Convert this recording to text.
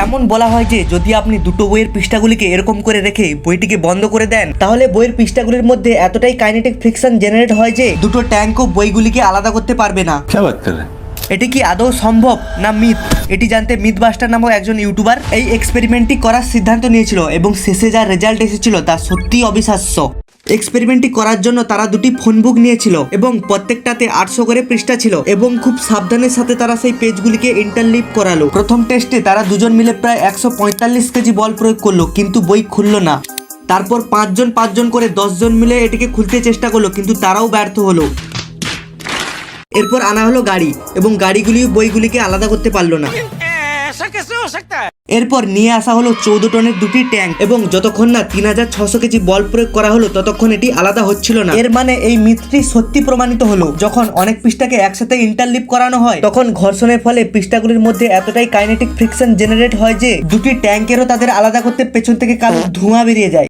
এমন বলা হয় যে যদি আপনি দুটো বইয়ের পৃষ্ঠাগুলিকে এরকম করে রেখে বইটিকে বন্ধ করে দেন তাহলে বইয়ের পৃষ্ঠাগুলির মধ্যে এতটাই কাইনেটিক ফ্রিকশন জেনারেট হয় যে দুটো ট্যাঙ্কও বইগুলিকে আলাদা করতে পারবে না। क्या बात कर रहे हैं? এটি কি আদৌ সম্ভব না মিথ? এটি জানতে মিথবাস্টার নামক একজন ইউটিউবার এই এক্সপেরিমেন্টটি করার সিদ্ধান্ত নিয়েছিল এবং শেষে যা রেজাল্ট এসেছিল তা সত্যিই অবিশ্বাস্য। এক্সপেরিমেন্টটি করার জন্য তারা দুটি ফোন বুক নিয়েছিল এবং প্রত্যেকটাতে 800 করে পৃষ্ঠা ছিল এবং খুব সাবধানের সাথে তারা সেই পেজগুলিকে ইন্টারলিপ করালো। প্রথম টেস্টে তারা দুজন মিলে প্রায় 145 কেজি বল প্রয়োগ করলো কিন্তু বই খুললো না। তারপর পাঁচজন করে 10 জন মিলে এটিকে খুলতে চেষ্টা করলো কিন্তু তারাও ব্যর্থ হলো। এরপর আনা হলো গাড়ি এবং গাড়িগুলি বইগুলিকে আলাদা করতে পারলো না। এরপর নিয়ে আসা হলো 14 টনের দুটি ট্যাঙ্ক এবং যতক্ষণ না 3600 কেজি বল প্রয়োগ করা হলো ততক্ষণ এটি আলাদা হচ্ছিল না। এর মানে এই মিথটি সত্যি প্রমাণিত হলো। যখন অনেক পৃষ্ঠাকে একসাথে ইন্টারলিপ করানো হয় তখন ঘর্ষণের ফলে পৃষ্ঠাগুলির মধ্যে এতটাই কাইনেটিক ফ্রিকশন জেনারেট হয় যে দুটি ট্যাঙ্কেরও তাদের আলাদা করতে পেছন থেকে কালো ধোঁয়া বেরিয়ে যায়।